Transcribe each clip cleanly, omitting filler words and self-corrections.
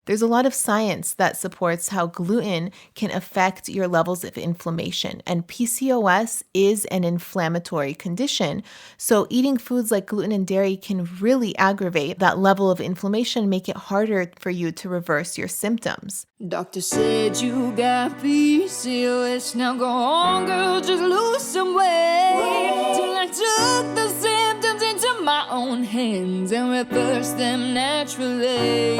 There's a lot of science that supports how gluten can affect your levels of inflammation. And PCOS is an inflammatory condition. So eating foods like gluten and dairy can really aggravate that level of inflammation, make it harder for you to reverse your symptoms. Doctor said you got PCOS. Now go on, girl, just lose some weight. Till I took the symptoms into my own hands and reversed them naturally.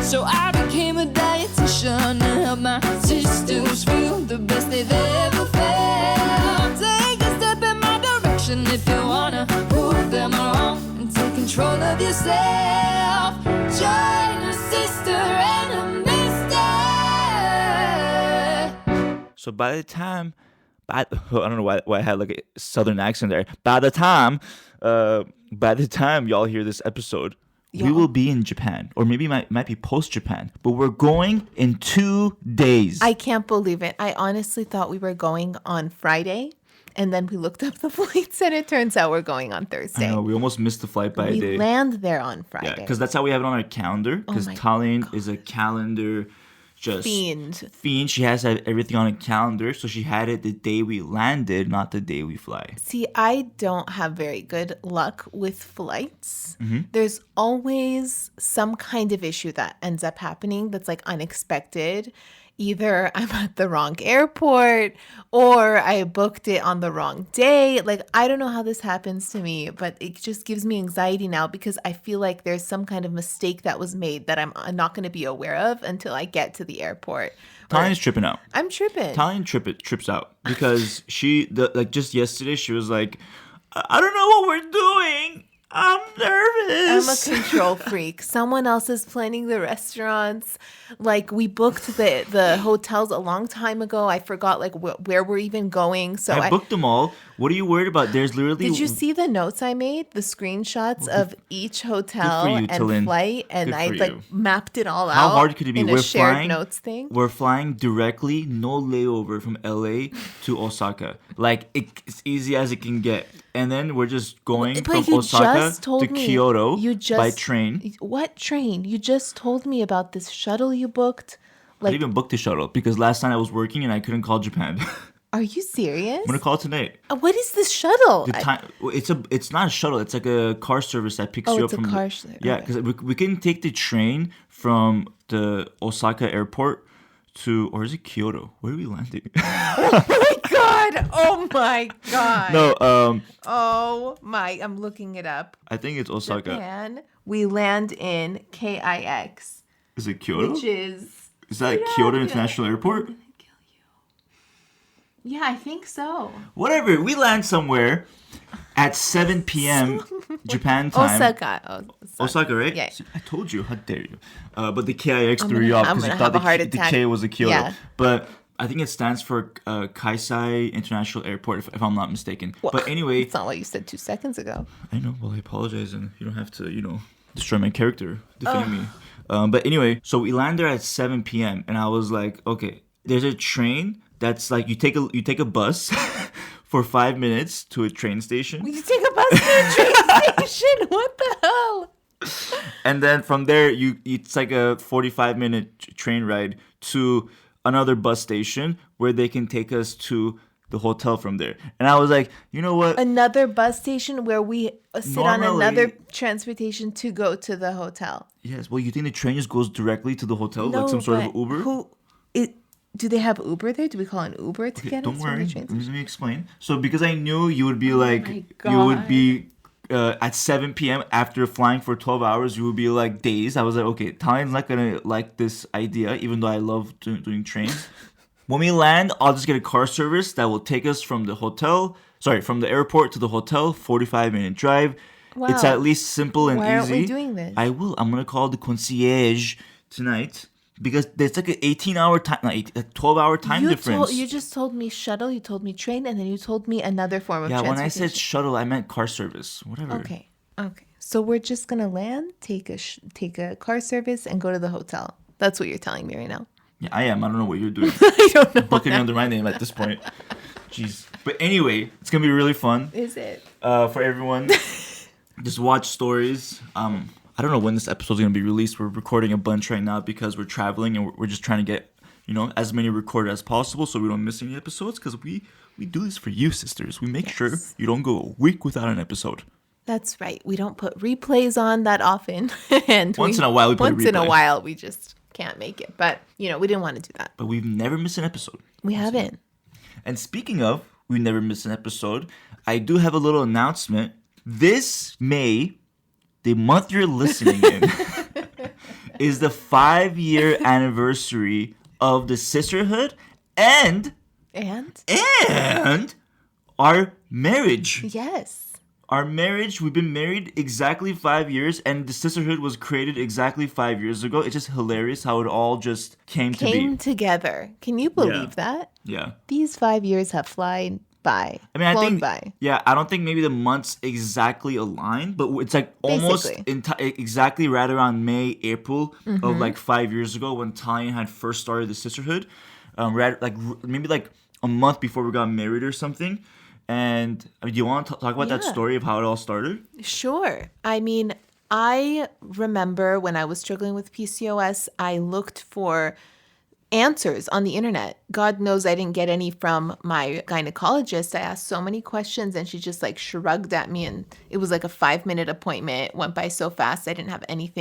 So I became a dietitian to help my sisters feel the best they've ever felt. Take a step in my direction if you wanna prove them wrong and take control of yourself. Join a sister and a mister. So by the time, I don't know why I had like a southern accent there. By the time y'all hear this episode, we will be in Japan, or maybe might be post Japan, but we're going in 2 days. I can't believe it. I honestly thought we were going on Friday, and then we looked up the flights, and it turns out we're going on Thursday. I know, we almost missed the flight by a day. We land there on Friday. Yeah, because that's how we have it on our calendar. Because Tallinn is a calendar fiend. She has to have everything on a calendar, so she had it the day we landed, not the day we fly. See, I don't have very good luck with flights. Mm-hmm. There's always some kind of issue that ends up happening that's like unexpected. Either I'm at the wrong airport or I booked it on the wrong day. Like, I don't know how this happens to me, but it just gives me anxiety now because I feel like there's some kind of mistake that was made that I'm not going to be aware of until I get to the airport. Tallinn's tripping out. I'm tripping. Tallinn trips out because just yesterday she was like, I don't know what we're doing. I'm nervous. I'm a control freak. Someone else is planning the restaurants. Like, we booked the hotels a long time ago. I forgot like where we're even going. So I booked them all. What are you worried about? There's literally. Did you see the notes I made? The screenshots of each hotel and Tallinn. flight, and I mapped it all out. How hard could it be? In a shared notes thing. We're flying directly, no layover from LA to Osaka. Like, it's easy as it can get. And then we're just going from Osaka to Kyoto by train. What train? You just told me about this shuttle you booked. I didn't even book the shuttle because last night I was working and I couldn't call Japan. Are you serious? I'm gonna call tonight. What is this shuttle? It's not a shuttle. It's like a car service that picks you up from. Yeah, because we can take the train from the Osaka airport to, or is it Kyoto? Where are we landing? Oh my god. No, I'm looking it up. I think it's Osaka. Japan. We land in KIX. Is it Kyoto? Which is that Kyoto International Airport? Yeah, I think so. Whatever. We land somewhere at 7 p.m. Japan time. Osaka, right? Yeah. See, I told you. How dare you? But the KIX threw you off because you thought the K was a Kyoto. Yeah. But I think it stands for Kaisai International Airport, if I'm not mistaken. Well, but anyway. That's not what you said 2 seconds ago. I know. Well, I apologize. And you don't have to, destroy my character, defending me. But anyway, so we land there at 7 p.m. And I was like, okay, there's a train that's like, you take a bus for 5 minutes to a train station. You take a bus to a train station? What the hell? And then from there, it's like a 45-minute train ride to another bus station where they can take us to the hotel from there. And I was like, you know what? Another bus station where we sit on another transportation to go to the hotel. Yes. Well, you think the train just goes directly to the hotel, like some sort of Uber? Do they have Uber there? Do we call an Uber to get don't us worry. from the train station? Let me explain. So because I knew you would be at 7 p.m. after flying for 12 hours, you would be like dazed. I was like, okay, Tallinn's not going to like this idea, even though I love doing trains. When we land, I'll just get a car service that will take us from the airport to the hotel, 45-minute drive. Wow. It's at least simple and easy. Why aren't we doing this? I will. I'm going to call the concierge tonight. Because there's like an 18-hour time, a 12-hour time difference. You just told me shuttle, you told me train, and then you told me another form of transportation. Yeah, when I said shuttle, I meant car service. Whatever. Okay. So we're just gonna land, take a car service, and go to the hotel. That's what you're telling me right now. Yeah, I am. I don't know what you're doing. I don't know. Booking under my name at this point. Jeez. But anyway, it's gonna be really fun. Is it? For everyone, just watch stories. I don't know when this episode's going to be released. We're recording a bunch right now because we're traveling and we're just trying to get, as many recorded as possible so we don't miss any episodes, because we do this for you, sisters. We make sure you don't go a week without an episode. That's right. We don't put replays on that often. And Once in a while we put a once in a replay. while we just can't make it. But, we didn't want to do that. But we've never missed an episode. We haven't. And speaking of, we never miss an episode, I do have a little announcement. This May, the month you're listening in, is the 5-year anniversary of the sisterhood and our marriage. Yes. Our marriage, we've been married exactly 5 years, and the sisterhood was created exactly 5 years ago. It's just hilarious how it all just came to be. Came together. Can you believe that? Yeah. These 5 years have flown by. I mean, I think, by. yeah, I don't think maybe the months exactly align, but it's like almost exactly right around May, April of like 5 years ago when Talian had first started the sisterhood. Maybe like a month before we got married or something. And do you want to talk about that story of how it all started? Sure. I mean, I remember when I was struggling with PCOS, I looked for answers on the internet. God knows I didn't get any from my gynecologist. I asked so many questions and she just like shrugged at me, and it was like a 5-minute appointment. It went by so fast. I didn't have any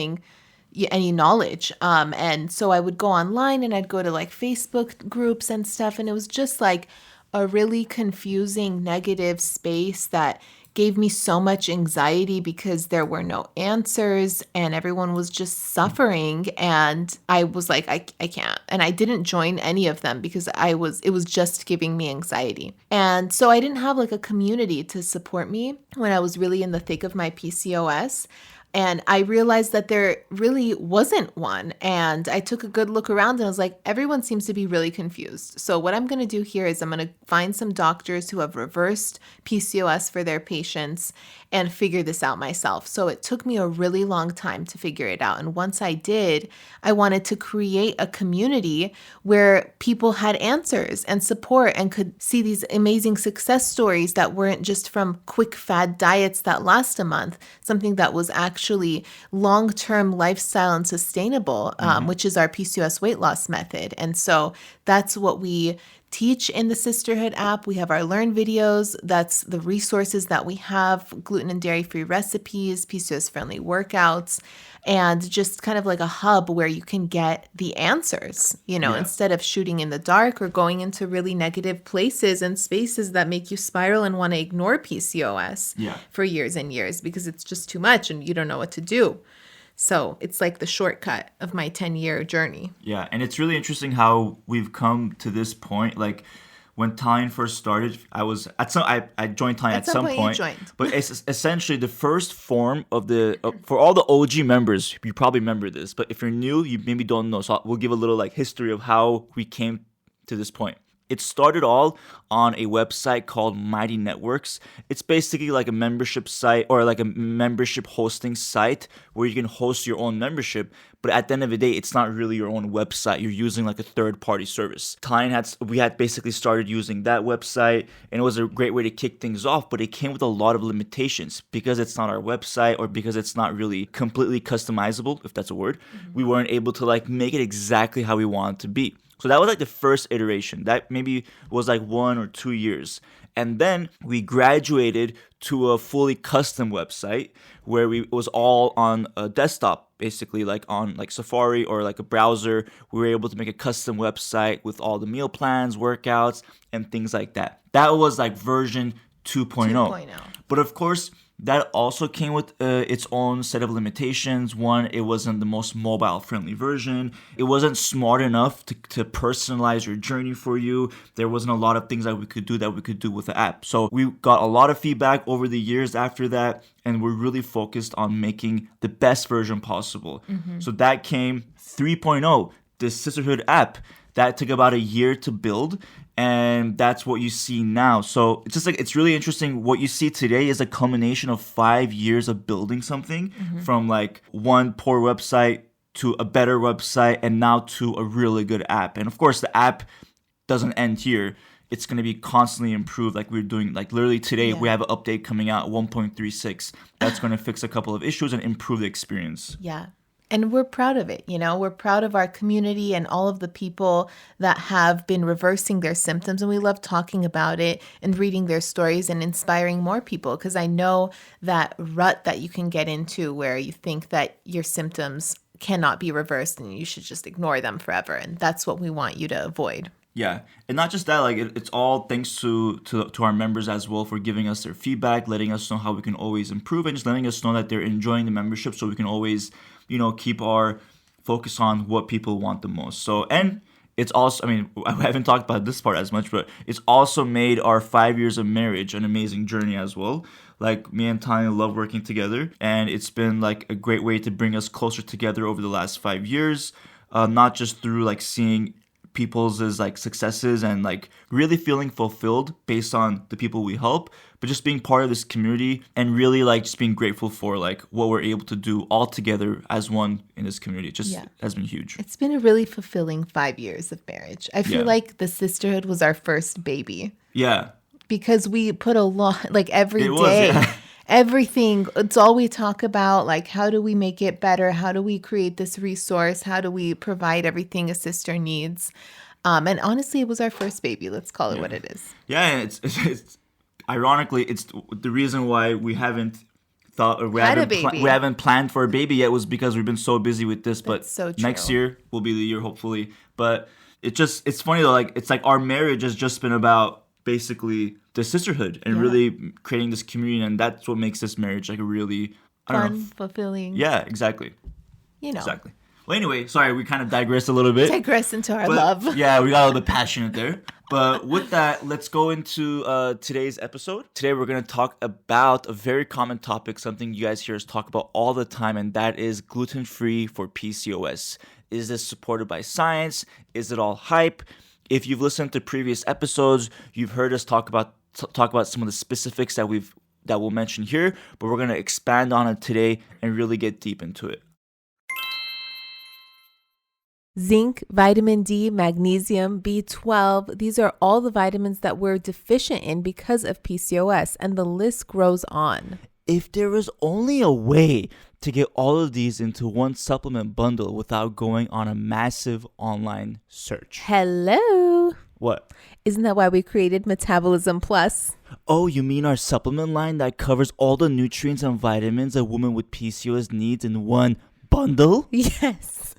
knowledge. And so I would go online and I'd go to like Facebook groups and stuff. And it was just like a really confusing, negative space that gave me so much anxiety because there were no answers and everyone was just suffering. And I was like, I can't. And I didn't join any of them because it was just giving me anxiety. And so I didn't have like a community to support me when I was really in the thick of my PCOS. And I realized that there really wasn't one. And I took a good look around and I was like, everyone seems to be really confused. So what I'm going to do here is I'm going to find some doctors who have reversed PCOS for their patients and figure this out myself. So it took me a really long time to figure it out. And once I did, I wanted to create a community where people had answers and support and could see these amazing success stories that weren't just from quick fad diets that last a month, something that was actually long-term lifestyle and sustainable, which is our PCOS weight loss method. And so that's what we teach in the Sisterhood app. We have our Learn videos. That's the resources that we have: gluten and dairy-free recipes, PCOS-friendly workouts, and just kind of like a hub where you can get the answers, instead of shooting in the dark or going into really negative places and spaces that make you spiral and want to ignore PCOS for years and years because it's just too much and you don't know what to do. So it's like the shortcut of my 10-year journey. Yeah, and it's really interesting how we've come to this point. Like when Talian first started, I joined Talian at some point. You joined. But it's essentially the first form of for all the OG members. You probably remember this, but if you're new, you maybe don't know. So we'll give a little like history of how we came to this point. It started all on a website called Mighty Networks. It's basically like a membership site or like a membership hosting site where you can host your own membership. But at the end of the day, it's not really your own website. You're using like a third-party service. We had basically started using that website, and it was a great way to kick things off. But it came with a lot of limitations because it's not our website or because it's not really completely customizable, if that's a word. We weren't able to like make it exactly how we want it to be. So that was like the first iteration. That maybe was like 1 or 2 years. And then we graduated to a fully custom website where it was all on a desktop, basically like on like Safari or like a browser. We were able to make a custom website with all the meal plans, workouts, and things like that. That was like version 2.0. But of course, that also came with its own set of limitations. One, it wasn't the most mobile-friendly version. It wasn't smart enough to personalize your journey for you. There wasn't a lot of things that we could do with the app. So we got a lot of feedback over the years after that, and we're really focused on making the best version possible. So that came 3.0, the Sisterhood app. That took about a year to build, and that's what you see now. So it's just like, it's really interesting. What you see today is a culmination of 5 years of building something from like one poor website to a better website and now to a really good app. And of course, the app doesn't end here. it's going to be constantly improved. Like we're doing, like literally today, we Yeah. have an update coming out, 1.36, that's going to fix a couple of issues and improve the experience. Yeah. And we're proud of it. We're proud of our community and all of the people that have been reversing their symptoms. And we love talking about it and reading their stories and inspiring more people, because I know that rut that you can get into where you think that your symptoms cannot be reversed and you should just ignore them forever. And that's what we want you to avoid. Yeah, and not just that, like it's all thanks to our members as well for giving us their feedback, letting us know how we can always improve, and just letting us know that they're enjoying the membership, so we can always, keep our focus on what people want the most. So, and it's also, I mean, I haven't talked about this part as much, but it's also made our 5 years of marriage an amazing journey as well. Like me and Tanya love working together, and it's been like a great way to bring us closer together over the last 5 years. Not just through like seeing people's like successes and like really feeling fulfilled based on the people we help, but just being part of this community and really like just being grateful for like what we're able to do all together as one in this community. It just has been huge. It's been a really fulfilling 5 years of marriage. I feel like the sisterhood was our first baby. Yeah. Because we put a lot, like every It day. was, yeah. Everything, it's all we talk about. Like, how do we make it better? How do we create this resource? How do we provide everything a sister needs? And honestly, it was our first baby. Let's call it what it is. Yeah, and it's ironically, it's the reason why we haven't thought or we Had a haven't baby. we haven't planned for a baby yet, was because we've been so busy with this. But That's so true. next year will be the year, hopefully. But it's funny though, like it's like our marriage has just been about basically the sisterhood and really creating this community, and that's what makes this marriage like a really Fun, fulfilling. Yeah, exactly. Exactly. Well, anyway, sorry, we kind of digressed a little bit. Digress into our But, love. Yeah, we got a little bit passionate there. But with that, let's go into today's episode. Today, we're going to talk about a very common topic, something you guys hear us talk about all the time, and that is gluten-free for PCOS. Is this supported by science? Is it all hype? If you've listened to previous episodes, you've heard us talk about some of the specifics that we'll mention here, but we're going to expand on it today and really get deep into it. Zinc, vitamin D, magnesium, B12, these are all the vitamins that we're deficient in because of PCOS, and the list grows on. If there was only a way to get all of these into one supplement bundle without going on a massive online search. Hello. What? Isn't that why we created Metabolism Plus? Oh, you mean our supplement line that covers all the nutrients and vitamins a woman with PCOS needs in one bundle? Yes.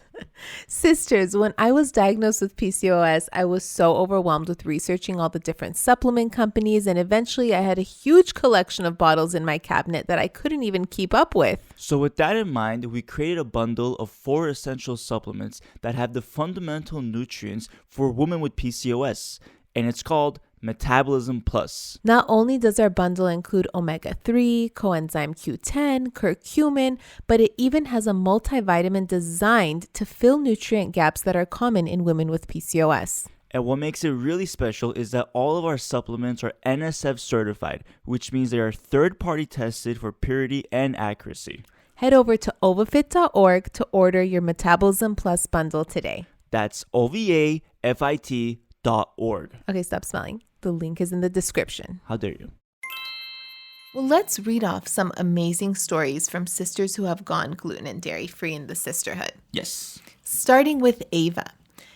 Sisters, when I was diagnosed with PCOS, I was so overwhelmed with researching all the different supplement companies, and eventually I had a huge collection of bottles in my cabinet that I couldn't even keep up with. So with that in mind, we created a bundle of 4 essential supplements that have the fundamental nutrients for women with PCOS, and it's called Metabolism Plus. Not only does our bundle include omega-3, coenzyme Q10, curcumin, but it even has a multivitamin designed to fill nutrient gaps that are common in women with PCOS. And what makes it really special is that all of our supplements are NSF certified, which means they are third-party tested for purity and accuracy. Head over to ovafit.org to order your Metabolism Plus bundle today. That's ovafit.org. Okay, stop smelling. The link is in the description. How dare you? Well, let's read off some amazing stories from sisters who have gone gluten and dairy free in the sisterhood. Yes. Starting with Ava.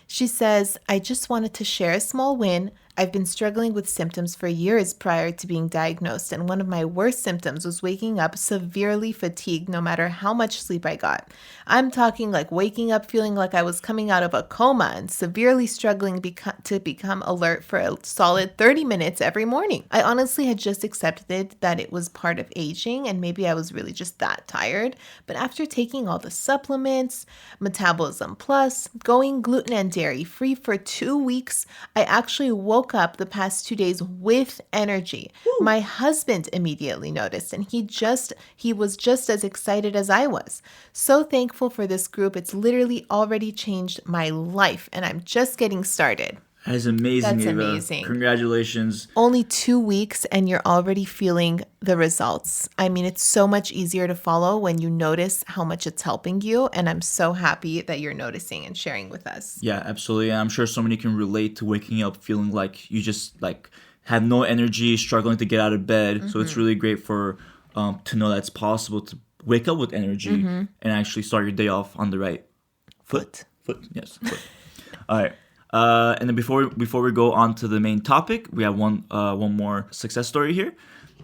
She says, I just wanted to share a small win. I've been struggling with symptoms for years prior to being diagnosed, and one of my worst symptoms was waking up severely fatigued no matter how much sleep I got. I'm talking like waking up feeling like I was coming out of a coma and severely struggling to become alert for a solid 30 minutes every morning. I honestly had just accepted that it was part of aging and maybe I was really just that tired, but after taking all the supplements, Metabolism Plus, going gluten and dairy free for 2 weeks, I actually woke up the past 2 days with energy. Woo. My husband immediately noticed, and he was just as excited as I was. So thankful for this group. It's literally already changed my life, and I'm just getting started. That is amazing, That's Ava. amazing. Congratulations. Only 2 weeks and you're already feeling the results. I mean, it's so much easier to follow when you notice how much it's helping you. And I'm so happy that you're noticing and sharing with us. Yeah, absolutely. And I'm sure so many can relate to waking up feeling like you just like have no energy, struggling to get out of bed. So it's really great for to know that it's possible to wake up with energy and actually start your day off on the right foot. Yes. Foot. All right. And then before we go on to the main topic, we have one more success story here.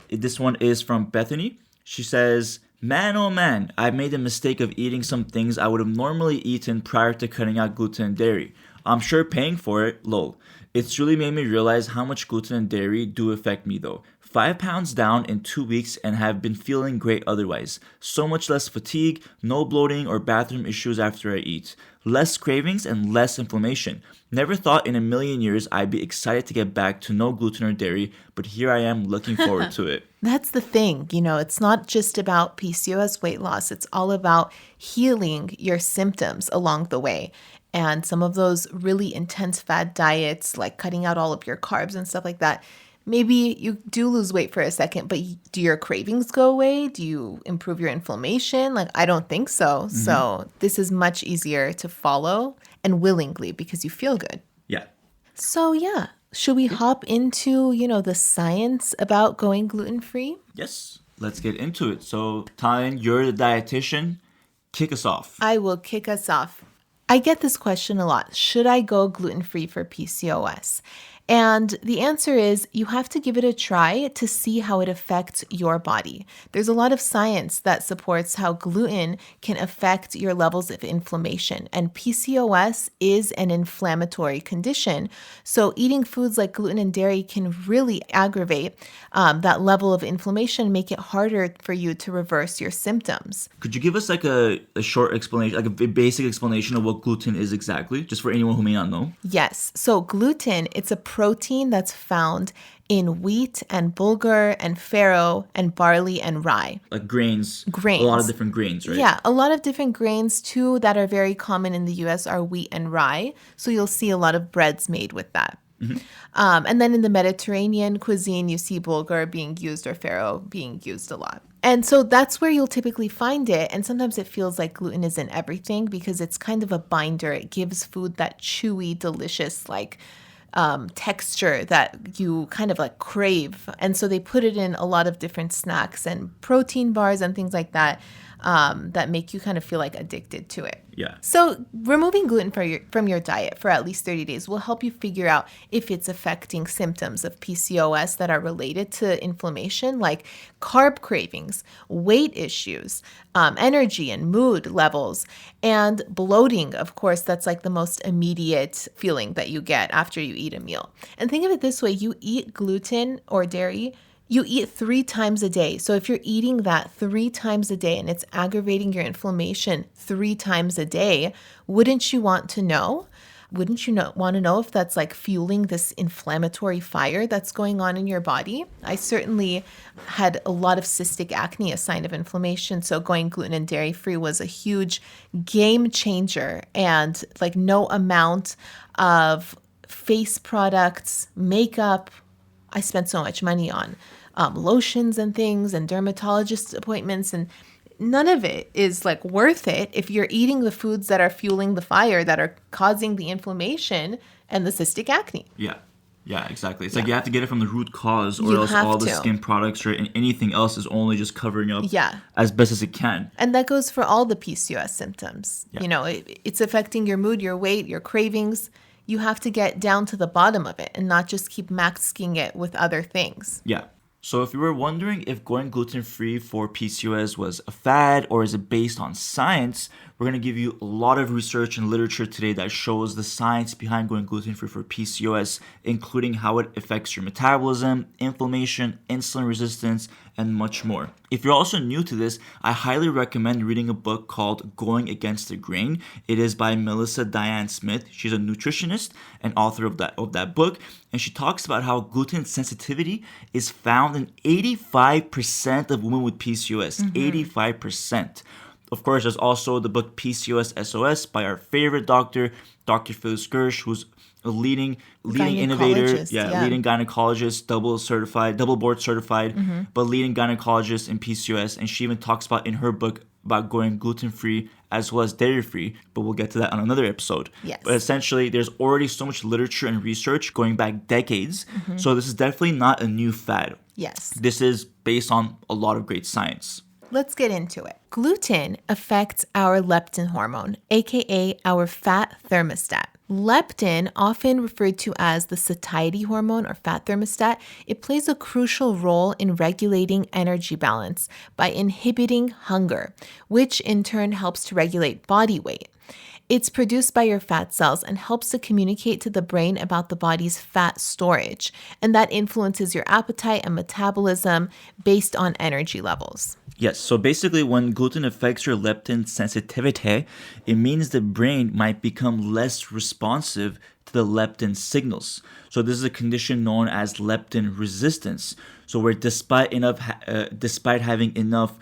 This one is from Bethany. She says, "Man, oh man, I made the mistake of eating some things I would have normally eaten prior to cutting out gluten and dairy. I'm sure paying for it, lol. It's really made me realize how much gluten and dairy do affect me though. 5 pounds down in 2 weeks and have been feeling great otherwise. So much less fatigue, no bloating or bathroom issues after I eat. Less cravings and less inflammation. Never thought in a million years I'd be excited to get back to no gluten or dairy, but here I am looking forward to it." That's the thing, it's not just about PCOS weight loss. It's all about healing your symptoms along the way. And some of those really intense fad diets, like cutting out all of your carbs and stuff like that, maybe you do lose weight for a second, but do your cravings go away? Do you improve your inflammation? Like, I don't think so. So this is much easier to follow and willingly because you feel good. Yeah. So yeah, should we hop into, the science about going gluten-free? Yes. Let's get into it. So, Tyne, you're the dietitian. Kick us off. I will kick us off. I get this question a lot. Should I go gluten-free for PCOS? And the answer is you have to give it a try to see how it affects your body. There's a lot of science that supports how gluten can affect your levels of inflammation. And PCOS is an inflammatory condition. So eating foods like gluten and dairy can really aggravate that level of inflammation, make it harder for you to reverse your symptoms. Could you give us like a short explanation, like a basic explanation of what gluten is exactly, just for anyone who may not know? Yes. So gluten, it's a protein that's found in wheat and bulgur and farro and barley and rye. Like grains. Grains. A lot of different grains, right? Yeah, a lot of different grains too that are very common in the US are wheat and rye. So you'll see a lot of breads made with that. And then in the Mediterranean cuisine, you see bulgur being used or farro being used a lot. And so that's where you'll typically find it. And sometimes it feels like gluten is in everything because it's kind of a binder. It gives food that chewy, delicious, like texture that you kind of like crave. And so they put it in a lot of different snacks and protein bars and things like that that make you kind of feel like addicted to it. Yeah. So removing gluten from your diet for at least 30 days will help you figure out if it's affecting symptoms of PCOS that are related to inflammation, like carb cravings, weight issues, energy and mood levels, and bloating. Of course, that's like the most immediate feeling that you get after you eat a meal. And think of it this way, you eat gluten or dairy, you eat 3 times a day. So if you're eating that 3 times a day and it's aggravating your inflammation 3 times a day, wouldn't you want to know? Wouldn't you want to know if that's like fueling this inflammatory fire that's going on in your body? I certainly had a lot of cystic acne, a sign of inflammation. So going gluten and dairy free was a huge game changer. And like no amount of face products, makeup, I spent so much money on lotions and things and dermatologist appointments, and none of it is like worth it if you're eating the foods that are fueling the fire, that are causing the inflammation and the cystic acne. Yeah, exactly. It's like you have to get it from the root cause, or else all the skin products or anything else is only just covering up as best as it can. And that goes for all the PCOS symptoms. It's affecting your mood, your weight, your cravings. You have to get down to the bottom of it and not just keep masking it with other things. Yeah. So if you were wondering if going gluten-free for PCOS was a fad or is it based on science, we're going to give you a lot of research and literature today that shows the science behind going gluten-free for PCOS, including how it affects your metabolism, inflammation, insulin resistance, and much more. If you're also new to this, I highly recommend reading a book called Going Against the Grain. It is by Melissa Diane Smith. She's a nutritionist and author of that book, and she talks about how gluten sensitivity is found in 85% of women with PCOS. 85%. Of course, there's also the book PCOS SOS by our favorite doctor, Dr. Phyllis Gersh, who's a leading innovator, Gynecologist, yeah. leading gynecologist, double board certified, but leading gynecologist in PCOS. And she even talks about in her book about going gluten-free as well as dairy-free, but we'll get to that on another episode. Yes. But essentially, there's already so much literature and research going back decades, so this is definitely not a new fad. Yes. This is based on a lot of great science. Let's get into it. Gluten affects our leptin hormone, aka our fat thermostat. Leptin, often referred to as the satiety hormone or fat thermostat, it plays a crucial role in regulating energy balance by inhibiting hunger, which in turn helps to regulate body weight. It's produced by your fat cells and helps to communicate to the brain about the body's fat storage, and that influences your appetite and metabolism based on energy levels. Yes, so basically when gluten affects your leptin sensitivity, it means the brain might become less responsive to the leptin signals. So this is a condition known as leptin resistance. So where despite having enough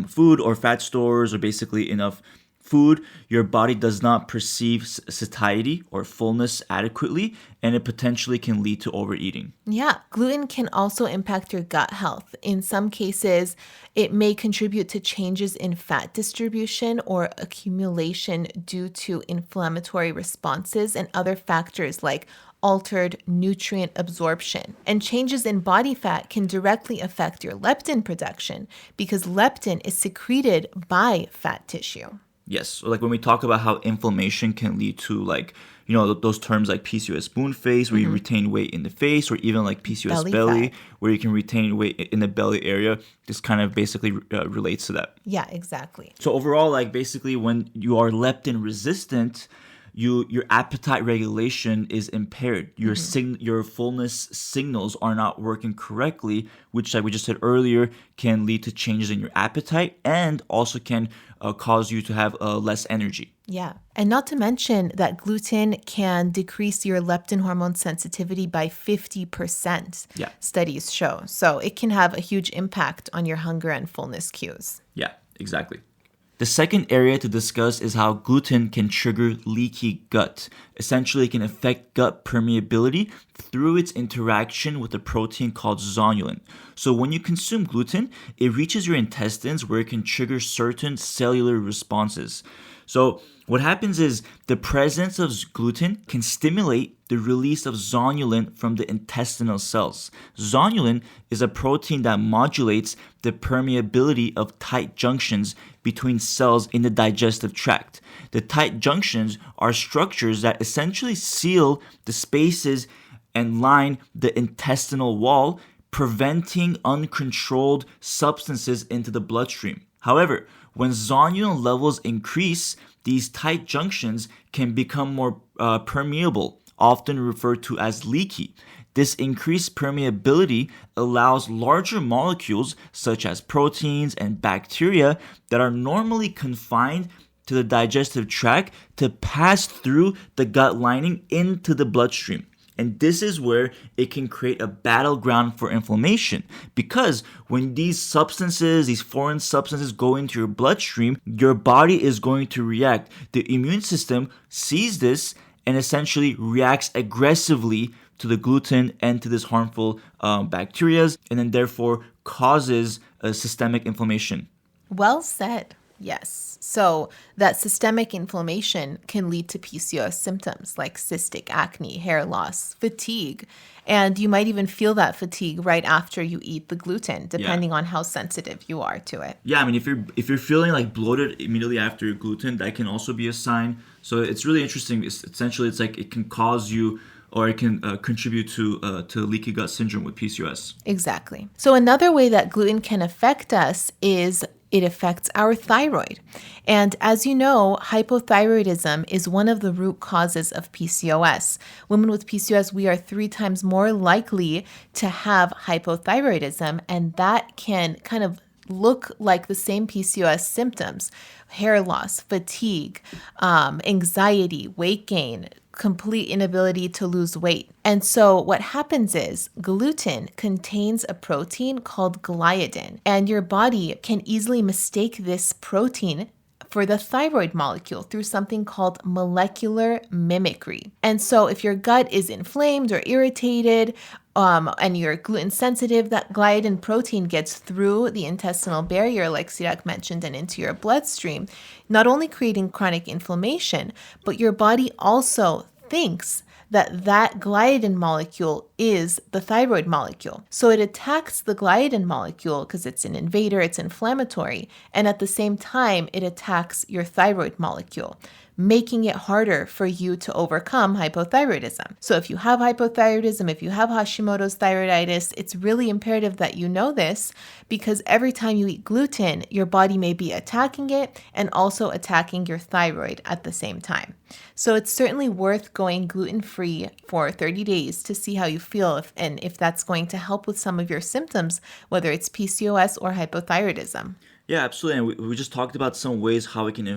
food or fat stores or basically enough food, your body does not perceive satiety or fullness adequately, and it potentially can lead to overeating. Yeah, gluten can also impact your gut health. In some cases, it may contribute to changes in fat distribution or accumulation due to inflammatory responses and other factors like altered nutrient absorption. And changes in body fat can directly affect your leptin production because leptin is secreted by fat tissue. Yes, so like when we talk about how inflammation can lead to like, those terms like PCOS moon face, where you retain weight in the face, or even like PCOS belly where you can retain weight in the belly area. This kind of basically relates to that. Yeah, exactly. So overall, like basically when you are leptin resistant, your appetite regulation is impaired. Your fullness signals are not working correctly, which, like we just said earlier, can lead to changes in your appetite and also can cause you to have less energy. Yeah. And not to mention that gluten can decrease your leptin hormone sensitivity by 50%, Yeah. studies show. So it can have a huge impact on your hunger and fullness cues. Yeah, exactly. The second area to discuss is how gluten can trigger leaky gut. Essentially, it can affect gut permeability through its interaction with a protein called zonulin. So when you consume gluten, it reaches your intestines where it can trigger certain cellular responses. So what happens is the presence of gluten can stimulate the release of zonulin from the intestinal cells. Zonulin is a protein that modulates the permeability of tight junctions between cells in the digestive tract. The tight junctions are structures that essentially seal the spaces and line the intestinal wall, preventing uncontrolled substances into the bloodstream. However, when zonulin levels increase, these tight junctions can become more permeable, often referred to as leaky. This increased permeability allows larger molecules such as proteins and bacteria that are normally confined to the digestive tract to pass through the gut lining into the bloodstream. And this is where it can create a battleground for inflammation, because when these foreign substances go into your bloodstream, your body is going to react. The immune system sees this and essentially reacts aggressively to the gluten and to this harmful bacteria, and then therefore causes a systemic inflammation. Well said. Yes. So that systemic inflammation can lead to PCOS symptoms like cystic acne, hair loss, fatigue, and you might even feel that fatigue right after you eat the gluten, depending on how sensitive you are to it. Yeah, I mean, if you're feeling like bloated immediately after gluten, that can also be a sign. So it's really interesting. Essentially, it's like it can cause you, or it can contribute to leaky gut syndrome with PCOS. Exactly. So another way that gluten can affect us is it affects our thyroid. And as you know, hypothyroidism is one of the root causes of PCOS. Women with PCOS, we are 3 times more likely to have hypothyroidism, and that can kind of look like the same PCOS symptoms: hair loss, fatigue, anxiety, weight gain, complete inability to lose weight. And so what happens is gluten contains a protein called gliadin, and your body can easily mistake this protein for the thyroid molecule through something called molecular mimicry. And so if your gut is inflamed or irritated, and you're gluten sensitive, that gliadin protein gets through the intestinal barrier, like Sirak mentioned, and into your bloodstream, not only creating chronic inflammation, but your body also thinks that gliadin molecule is the thyroid molecule. So it attacks the gliadin molecule because it's an invader, it's inflammatory, and at the same time, it attacks your thyroid molecule, making it harder for you to overcome hypothyroidism. So if you have hypothyroidism, if you have Hashimoto's thyroiditis, it's really imperative that you know this, because every time you eat gluten, your body may be attacking it and also attacking your thyroid at the same time. So it's certainly worth going gluten-free for 30 days to see how you feel and if that's going to help with some of your symptoms, whether it's PCOS or hypothyroidism. Yeah, absolutely. And we just talked about some ways how it can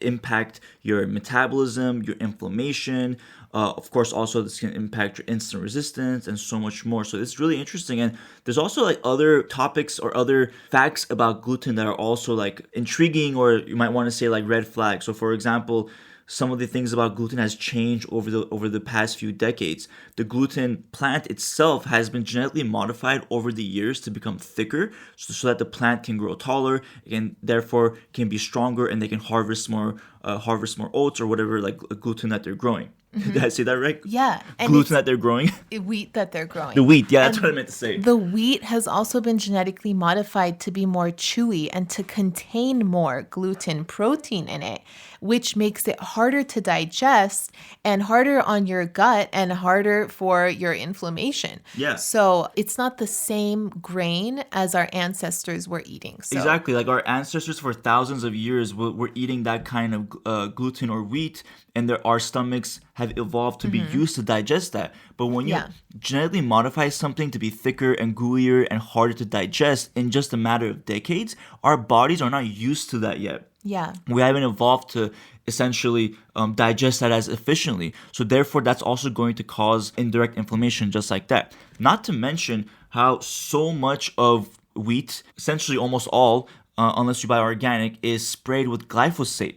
impact your metabolism, your inflammation. Of course, also this can impact your insulin resistance and so much more. So it's really interesting. And there's also like other topics or other facts about gluten that are also like intriguing, or you might want to say like red flags. So for example, some of the things about gluten has changed over the past few decades. The gluten plant itself has been genetically modified over the years to become thicker, so that the plant can grow taller and therefore can be stronger, and they can harvest more oats or whatever like gluten that they're growing. Mm-hmm. Did I say that right? Yeah. Gluten that they're growing? Wheat that they're growing. The wheat, yeah, that's what I meant to say. The wheat has also been genetically modified to be more chewy and to contain more gluten protein in it, which makes it harder to digest and harder on your gut and harder for your inflammation. Yeah. So it's not the same grain as our ancestors were eating. So. Exactly. Like our ancestors for thousands of years were eating that kind of gluten or wheat, and our stomachs have evolved to be used to digest that. But when you genetically modify something to be thicker and gooier and harder to digest in just a matter of decades, our bodies are not used to that yet. Yeah. We haven't evolved to essentially digest that as efficiently. So therefore, that's also going to cause indirect inflammation just like that. Not to mention how so much of wheat, essentially almost all, unless you buy organic, is sprayed with glyphosate.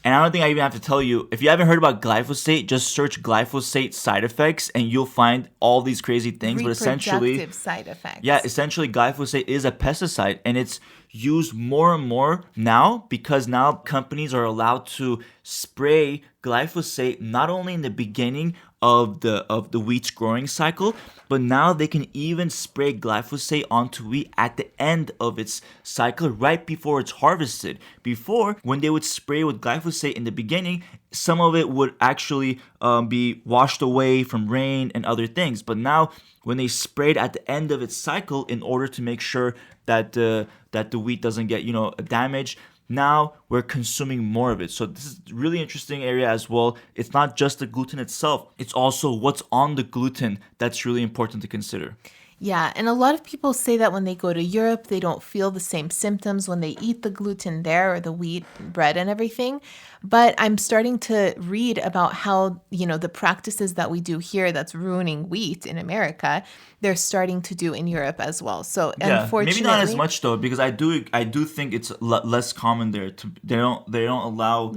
And I don't think I even have to tell you, if you haven't heard about glyphosate, just search glyphosate side effects and you'll find all these crazy things. But essentially, side effects. Yeah, essentially glyphosate is a pesticide, and it's used more and more now because now companies are allowed to spray glyphosate not only in the beginning of the wheat's growing cycle, but now they can even spray glyphosate onto wheat at the end of its cycle, right before it's harvested. Before, when they would spray with glyphosate in the beginning, some of it would actually be washed away from rain and other things. But now, when they sprayed at the end of its cycle in order to make sure that the wheat doesn't get damaged, now we're consuming more of it. So this is a really interesting area as well. It's not just the gluten itself, it's also what's on the gluten that's really important to consider. Yeah, and a lot of people say that when they go to Europe, they don't feel the same symptoms when they eat the gluten there or the wheat bread and everything. But I'm starting to read about how, the practices that we do here that's ruining wheat in America, they're starting to do in Europe as well. So yeah, unfortunately, maybe not as much though, because I do think it's less common there. They don't allow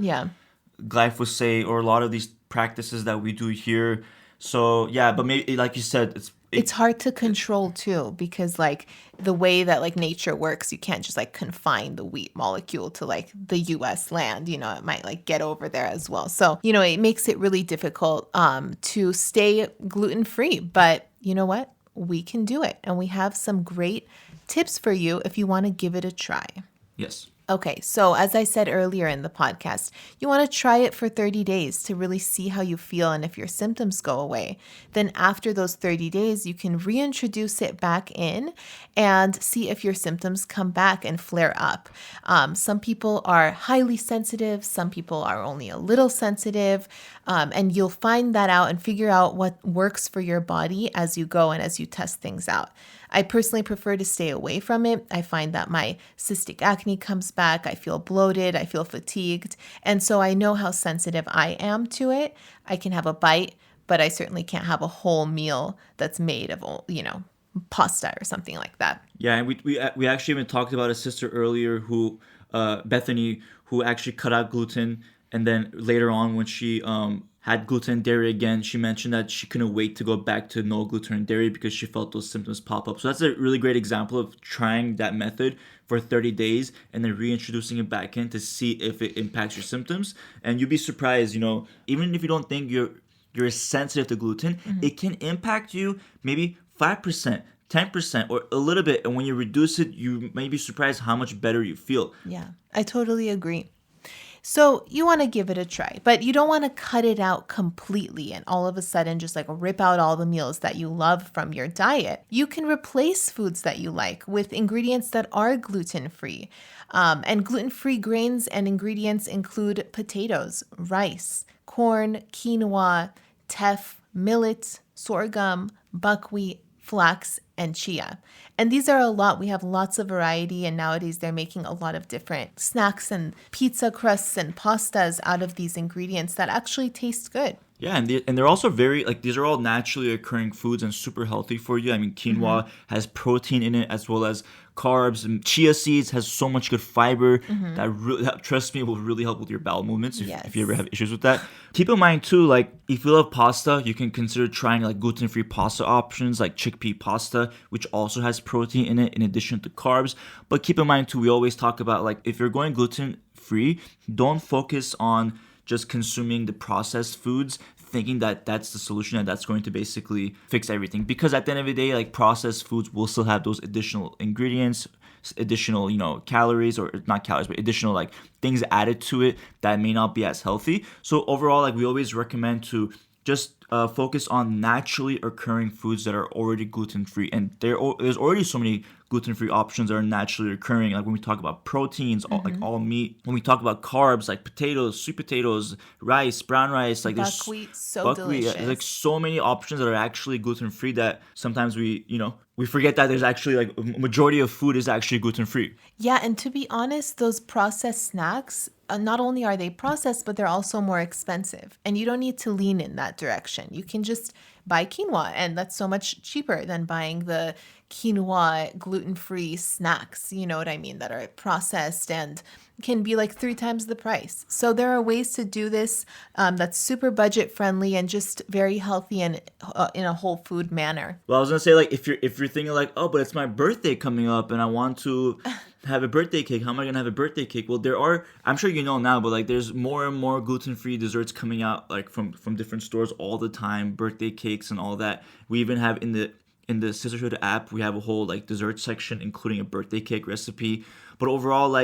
glyphosate or a lot of these practices that we do here. So yeah, but maybe like you said, it's hard to control too, because like the way that like nature works, you can't just like confine the wheat molecule to like the US land, it might like get over there as well. So, it makes it really difficult to stay gluten free, but you know what? We can do it. And we have some great tips for you if you want to give it a try. Yes. Okay, so as I said earlier in the podcast, you want to try it for 30 days to really see how you feel and if your symptoms go away. Then after those 30 days, you can reintroduce it back in and see if your symptoms come back and flare up. Some people are highly sensitive, some people are only a little sensitive, and you'll find that out and figure out what works for your body as you go and as you test things out. I personally prefer to stay away from it. I find that my cystic acne comes back. I feel bloated. I feel fatigued. And so I know how sensitive I am to it. I can have a bite, but I certainly can't have a whole meal that's made of, pasta or something like that. Yeah, and we actually even talked about a sister earlier who, Bethany, who actually cut out gluten, and then later on when she had gluten and dairy again, she mentioned that she couldn't wait to go back to no gluten and dairy because she felt those symptoms pop up. So that's a really great example of trying that method for 30 days and then reintroducing it back in to see if it impacts your symptoms. And you'd be surprised, even if you don't think you're sensitive to gluten, it can impact you maybe 5%, 10%, or a little bit. And when you reduce it, you may be surprised how much better you feel. Yeah, I totally agree. So you want to give it a try, but you don't want to cut it out completely and all of a sudden just like rip out all the meals that you love from your diet. You can replace foods that you like with ingredients that are gluten-free. And gluten-free grains and ingredients include potatoes, rice, corn, quinoa, teff, millet, sorghum, buckwheat, flax, and chia. And these are a lot. We have lots of variety, and nowadays they're making a lot of different snacks and pizza crusts and pastas out of these ingredients that actually taste good. Yeah, and they're also very, these are all naturally occurring foods and super healthy for you. I mean, quinoa has protein in it as well as carbs. And chia seeds has so much good fiber that, trust me, will really help with your bowel movements if you ever have issues with that. Keep in mind, too, if you love pasta, you can consider trying, gluten-free pasta options like chickpea pasta, which also has protein in it in addition to carbs. But keep in mind, too, we always talk about, if you're going gluten-free, don't focus on just consuming the processed foods, thinking that that's the solution and that's going to basically fix everything. Because at the end of the day, processed foods will still have those additional ingredients, additional, calories, or not calories, but additional things added to it that may not be as healthy. So overall, we always recommend to just focus on naturally occurring foods that are already gluten-free. And there's already so many gluten-free options that are naturally occurring. When we talk about proteins, all meat. When we talk about carbs, potatoes, sweet potatoes, rice, brown rice. Buckwheat, delicious. There's so many options that are actually gluten-free that sometimes we forget that there's actually a majority of food is actually gluten-free. Yeah, and to be honest, those processed snacks, not only are they processed, but they're also more expensive. And you don't need to lean in that direction. You can just buy quinoa, and that's so much cheaper than buying the quinoa gluten-free snacks, you know what I mean, that are processed and can be 3 times the price. So there are ways to do this that's super budget friendly and just very healthy and in a whole food manner. Well, I was gonna say if you're thinking oh, but it's my birthday coming up and I want to have a birthday cake. How am I gonna have a birthday cake? Well, I'm sure you know now, but there's more and more gluten-free desserts coming out from different stores all the time, birthday cakes and all that. We even have in the Sisterhood app, we have a whole dessert section including a birthday cake recipe. But overall,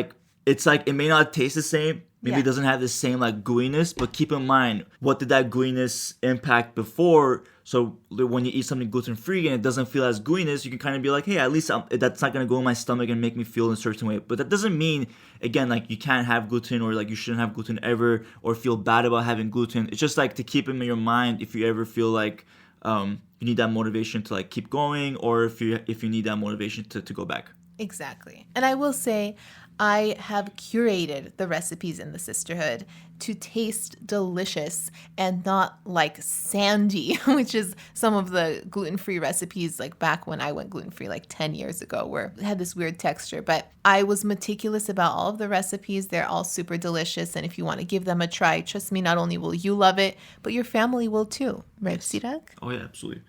it's it may not taste the same. Maybe it doesn't have the same gooiness, but keep in mind, what did that gooiness impact before? So when you eat something gluten-free and it doesn't feel as gooiness, you can kind of be hey, at least that's not going to go in my stomach and make me feel in a certain way. But that doesn't mean, again, you can't have gluten or you shouldn't have gluten ever or feel bad about having gluten. It's just to keep in your mind if you ever feel you need that motivation to keep going, or if you need that motivation to go back. Exactly. And I will say, I have curated the recipes in the Sisterhood to taste delicious and not sandy, which is some of the gluten-free recipes back when I went gluten-free 10 years ago, where it had this weird texture. But I was meticulous about all of the recipes. They're all super delicious. And if you want to give them a try, trust me, not only will you love it, but your family will too. Right, Sirak? Oh, yeah, absolutely.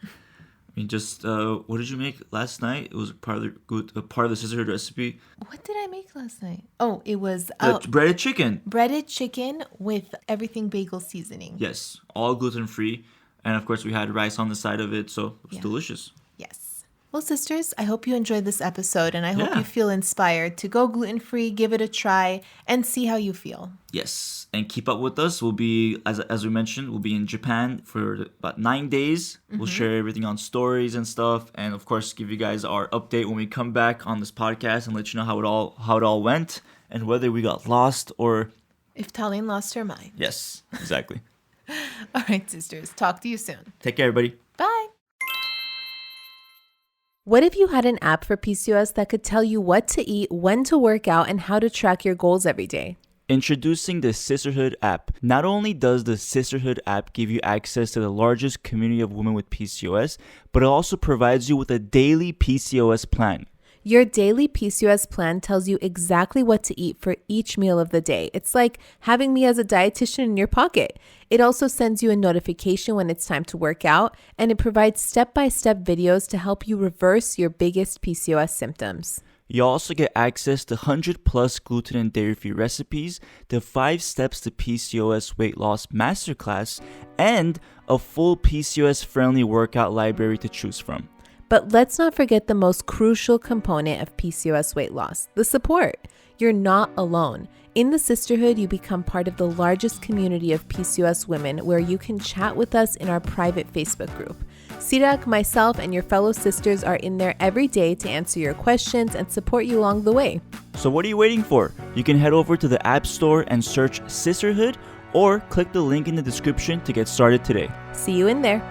Just what did you make last night? It was part of the Sisterhood recipe. What did I make last night? Oh, it was breaded chicken. Breaded chicken with everything bagel seasoning. Yes, all gluten-free. And of course, we had rice on the side of it, so it was delicious. Yes. Well, sisters, I hope you enjoyed this episode, and I hope you feel inspired to go gluten-free, give it a try, and see how you feel. Yes, and keep up with us. We'll be, as we mentioned, we'll be in Japan for about 9 days. We'll share everything on stories and stuff, and of course, give you guys our update when we come back on this podcast and let you know how it all went and whether we got lost or if Talene lost her mind. Yes, exactly. All right, sisters. Talk to you soon. Take care, everybody. Bye. What if you had an app for PCOS that could tell you what to eat, when to work out, and how to track your goals every day? Introducing the Sisterhood app. Not only does the Sisterhood app give you access to the largest community of women with PCOS, but it also provides you with a daily PCOS plan. Your daily PCOS plan tells you exactly what to eat for each meal of the day. It's like having me as a dietitian in your pocket. It also sends you a notification when it's time to work out, and it provides step-by-step videos to help you reverse your biggest PCOS symptoms. You also get access to 100 plus gluten and dairy-free recipes, the 5 Steps to PCOS Weight Loss Masterclass, and a full PCOS-friendly workout library to choose from. But let's not forget the most crucial component of PCOS weight loss, the support. You're not alone. In the sisterhood, you become part of the largest community of PCOS women where you can chat with us in our private Facebook group. Sirak, myself, and your fellow sisters are in there every day to answer your questions and support you along the way. So what are you waiting for? You can head over to the App Store and search Sisterhood, or click the link in the description to get started today. See you in there.